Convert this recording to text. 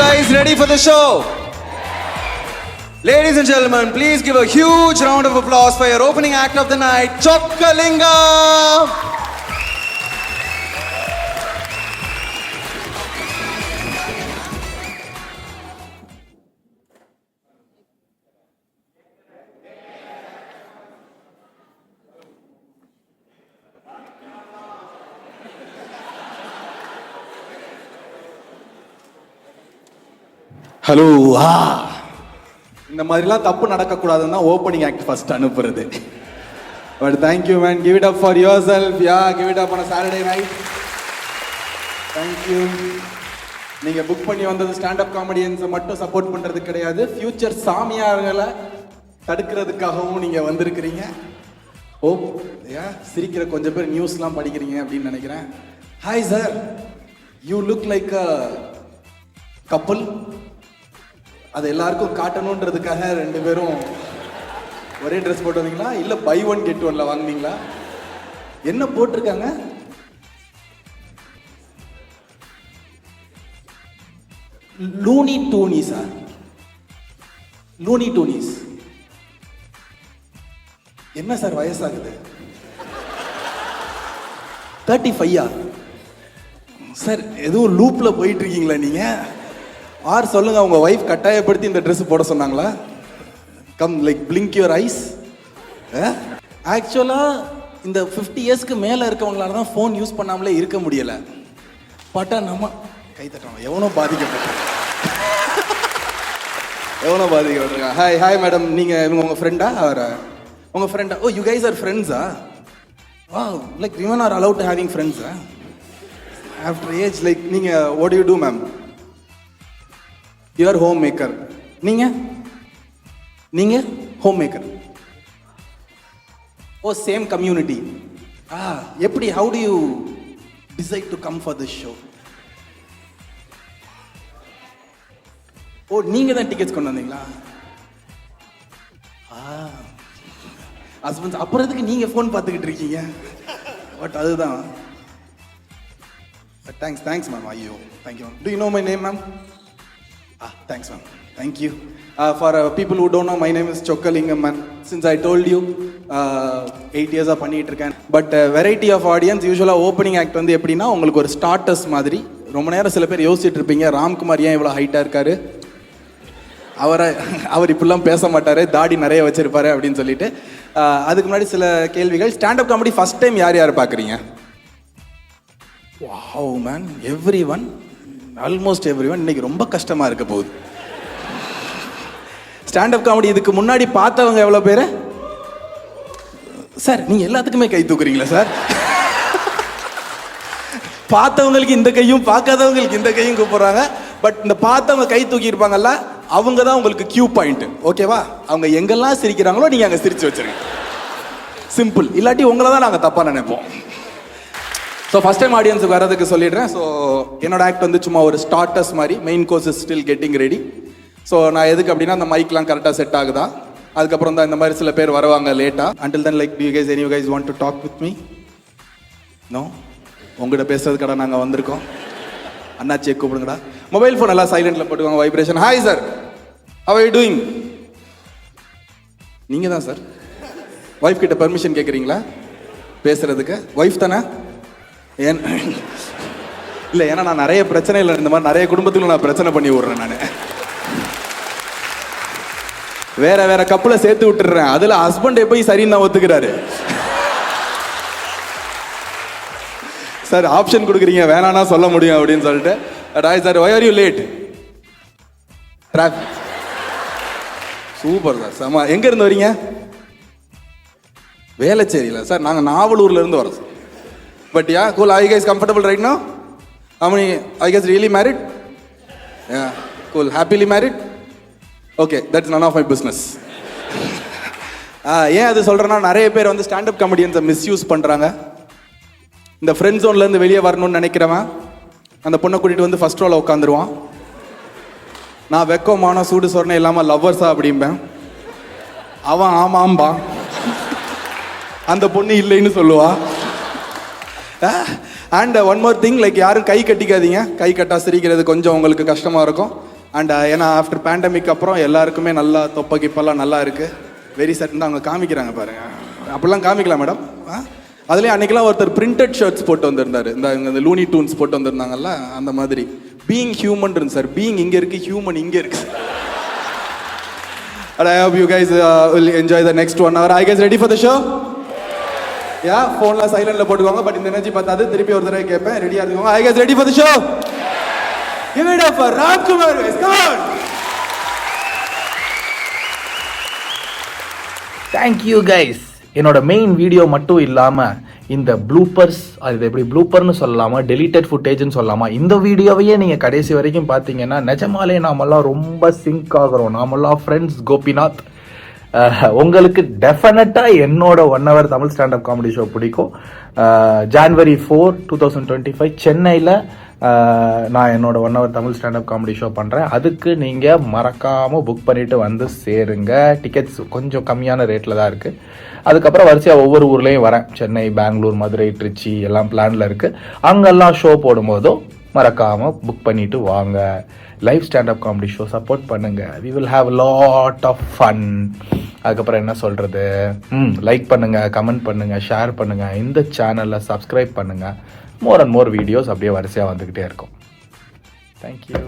guys ready for the show? Ladies and gentlemen, please give a huge round of applause for your opening act of the night, Chokkalinga! Hello இந்த மாதிரிலாம் தப்பு நடக்கக்கூடாதுன்னு தான் opening act first அனுப்புறது. But thank you man, give it up for your self. Give it up on Saturday night. Thank you. நீங்கள் book பண்ணி வந்தது stand up காமெடியன்ஸை மட்டும் support பண்ணுறது கிடையாது, ஃபியூச்சர் சாமியார்களை தடுக்கிறதுக்காகவும் நீங்கள் வந்திருக்கிறீங்க. ஓ சிரிக்கிற கொஞ்சம் பேர் நியூஸ்லாம் படிக்கிறீங்க அப்படின்னு நினைக்கிறேன். Hi sir, you look like a couple. அது எல்லாருக்கும் காட்டணுன்றதுக்காக ரெண்டு பேரும் ஒரே ட்ரெஸ் போட்டு வந்தீங்களா இல்லை பை ஒன் கெட் ஒன்ல வாங்கினீங்களா? என்ன போட்டிருக்காங்க? லூனி டூனிஸா? லூனி டூனிஸ் என்ன சார் வயசாகுது? 35 சார்? எதுவும் லூப்ல போயிட்டு இருக்கீங்களா நீங்க? ஆர் சொல்லுங்க, உங்க வைஃப் கட்டாயப்படுத்தி இந்த ட்ரெஸ் போட சொன்னாங்களா? Come like blink your eyes. ஆக்சுவலா இந்த 50 இயர்ஸ்க்கு மேல இருக்கவங்களால தான் ஃபோன் யூஸ் பண்ணாமலே இருக்க முடியல. பட்டா நம்ம கை தட்டுறோம், எவனோ பாதிக்கப்பட்ட எவனோ பாதிக்கப்பட்டிருக்கான். ஹாய் ஹாய் மேடம், நீங்க இவங்க உங்க ஃப்ரெண்டா? அவர் உங்க ஃப்ரெண்டா? ஓ யூ கைஸ் ஆர் ஃப்ரெண்ட்ஸா? வா, like women are allowed to having ஃப்ரெண்ட்ஸா ஆஃப்டர் ஏஜ்? லைக் நீங்க what do you do ma'am? Your home maker. நீங்க home maker. Oh same community. எப்படி, how do you decide to come for this show? Oh நீங்க தான் tickets கொண்டு வந்தீங்களா? Husband அப்புறம் எதுக்கு நீங்க ஃபோன் பார்த்துக்கிட்டு இருக்கீங்க? பட் அதுதான். Thanks ma'am. ஐயோ thank you ma'am. Do you know my name ma'am? Thanks ma'am. Thank you. For people who don't know, my name is Chokkalingam man. Since I told you 8 years பண்ணிட்டு இருக்கேன். But variety of audience யூஸ்வலாக opening act வந்து எப்படின்னா உங்களுக்கு ஒரு starters மாதிரி. ரொம்ப நேரம் சில பேர் யோசிச்சுட்டு இருப்பீங்க, ராம்குமார் ஏன் இவ்வளோ ஹைட்டாக இருக்காரு, அவர் இப்படிலாம் பேச மாட்டார், தாடி நிறைய வச்சிருப்பாரு அப்படின்னு சொல்லிட்டு. அதுக்கு முன்னாடி சில கேள்விகள். ஸ்டாண்டப் காமெடி ஃபர்ஸ்ட் டைம் யார் பார்க்குறீங்க? Wow man, every one, almost every one. இன்னைக்கு ரொம்ப கஷ்டமா இருக்க போகுது. ஸ்டாண்டப் காமெடி இதுக்கு முன்னாடி பார்த்தவங்க எவ்வளோ பேர் சார்? நீங்க எல்லாத்துக்குமே கை தூக்குறீங்களா சார்? பார்த்தவங்களுக்கு இந்த கையும் பார்க்காதவங்களுக்கு இந்த கையும் கூப்பிடுறாங்க. பட் இந்த பார்த்தவங்க கை தூக்கி இருப்பாங்கல்ல, அவங்க தான் உங்களுக்கு கியூ பாயிண்ட். ஓகேவா? அவங்க எங்கெல்லாம் சிரிக்கிறாங்களோ நீங்க அங்கே சிரிச்சு வச்சிருங்க. சிம்பிள். இல்லாட்டி உங்களை தான் நாங்கள் தப்பா நினைப்போம். ஸோ ஃபஸ்ட் டைம் ஆடியன்ஸுக்கு வரதுக்கு சொல்லிடுறேன். ஸோ என்னோட ஆக்ட் வந்து சும்மா ஒரு ஸ்டார்டர்ஸ் மாதிரி. Main course is still getting ready. So நான் எதுக்கு அப்படின்னா அந்த மைக்லாம் கரெக்டாக செட் ஆகுதா, அதுக்கப்புறம் தான் இந்த மாதிரி சில பேர் வருவாங்க லேட்டாக. Until then like to you guys, any you guys want to talk with me? No, உங்கள்கிட்ட பேசுறதுக்கடா நாங்கள் வந்திருக்கோம். அண்ணாச்சியை கூப்பிடுங்கடா. மொபைல் ஃபோன் எல்லாம் சைலண்டில் போட்டுக்கோங்க, vibration. Hi sir, how are you doing? நீங்கள் தான் சார் ஒய்ஃப் கிட்ட பெர்மிஷன் கேட்குறீங்களா பேசுறதுக்கு? ஒய்ஃப் தானே? இல்லை, ஏன்னா நான் நிறைய பிரச்சனை இல்லை, இந்த மாதிரி நிறைய குடும்பத்துக்கு நான் பிரச்சனை பண்ணி விடுறேன். நான் வேற கப்பலை சேர்த்து விட்டுறேன். அதுல ஹஸ்பண்ட் போய் சரின்னு தான் ஒத்துக்கிறாரு. சார் ஆப்ஷன் கொடுக்குறீங்க, வேணானா சொல்ல முடியும் அப்படின்னு சொல்லிட்டு. Roy sir, why are you late? Traffic. Super sir, செம. எங்க இருந்து வரீங்க? வேளச்சேரியில சார். நாங்கள் நாவலூர்ல இருந்து வரோம் சார். But yeah, cool. Are you guys comfortable right now? How many? Are you guys really married? Yeah, cool. Happily married? Okay, that's none of my business. ஏன் அது சொல்றேன்னா, நிறைய பேர் வந்து ஸ்டாண்டப் காமெடியன்ஸை மிஸ்யூஸ் பண்றாங்க. இந்த ஃப்ரெண்ட் ஜோன்ல இருந்து வெளியே வரணும்னு நினைக்கிறவன் அந்த பொண்ணை கூட்டிட்டு வந்து ஃபர்ஸ்ட் ரோல உட்காந்துருவான். நான் வெக்கமான சூடு சொரணை இல்லாம லவ்வர்ஸா அப்படிம்பேன். அவன் ஆமாம்பா, அந்த பொண்ணு இல்லைன்னு சொல்லுவா. And one more thing, like யாரும் கை கட்டிக்காதீங்க. கை கட்டா சிரிக்கிறது கொஞ்சம் உங்களுக்கு கஷ்டமா இருக்கும். அண்ட் ஏன்னா ஆஃப்டர் பேண்டமிக் அப்புறம் எல்லாருக்குமே நல்லா தொப்பை கிப்பெல்லாம் நல்லா இருக்குது. வெரி சட் அவங்க காமிக்கிறாங்க பாருங்க, அப்படிலாம் காமிக்கலாம் மேடம். அதுலேயும் அன்றைக்கெலாம் ஒருத்தர் பிரிண்டட் ஷர்ட்ஸ் போட்டு வந்திருந்தார், இந்த லூனி டூன்ஸ் போட்டு வந்திருந்தாங்கல்ல, அந்த மாதிரி பீயிங் ஹியூமன் இருந்து சார். பீயிங் இங்கே இருக்குது, ஹியூமன் இங்கே இருக்குது. And I hope you guys will enjoy the next 1 hour. Are you guys ready for the show? Yeah, phone la silent la போட்டுக்கோங்க. பட் இந்த எனர்ஜி பத்தாது, திருப்பி ஒரு தடவை கேட்பேன். ரெடியா இருக்கோங்க. Are you guys ready for the show? Give it up for Ramkumar guys. Come on. Thank you guys. என்னோட மெயின் வீடியோ மட்டும் இல்லாமல் இந்த ப்ளூப்பர்ஸ், அது எப்படி ப்ளூப்பர்னு சொல்லலாமா, டெலிட்டட் ஃபுட்டேஜ்னு சொல்லலாமா, இந்த வீடியோவையே நீங்கள் கடைசி வரைக்கும் பார்த்தீங்கன்னா நிஜமாலே நாமெல்லாம் ரொம்ப சிங்க் ஆகிறோம். நாமெல்லாம் ஃப்ரெண்ட்ஸ். கோபிநாத், உங்களுக்கு டெஃபினட்டாக என்னோட 1 hour Tamil stand up comedy show பிடிக்கும். January 4, 2025 சென்னையில் நான் என்னோட 1 hour Tamil stand up comedy show பண்ணுறேன். அதுக்கு நீங்கள் மறக்காமல் புக் பண்ணிவிட்டு வந்து சேருங்க. டிக்கெட்ஸ் கொஞ்சம் கம்மியான ரேட்டில் தான் இருக்குது. அதுக்கப்புறம் வரிசையாக ஒவ்வொரு ஊர்லேயும் வரேன். சென்னை, பெங்களூர், மதுரை, திருச்சி எல்லாம் பிளானில் இருக்குது. அங்கெல்லாம் ஷோ போடும்போதும் மறக்காமல் புக் பண்ணிவிட்டு வாங்க. Live standup comedy show support பண்ணுங்கள். We will have lot of fun. அதுக்கப்புறம் என்ன சொல்கிறது, லைக் பண்ணுங்கள், கமெண்ட் பண்ணுங்கள், ஷேர் பண்ணுங்கள், இந்த சேனலில் சப்ஸ்கிரைப் பண்ணுங்கள். மோர் அண்ட் மோர் வீடியோஸ் அப்படியே வரிசையாக வந்துக்கிட்டே இருக்கும். தேங்க்யூ.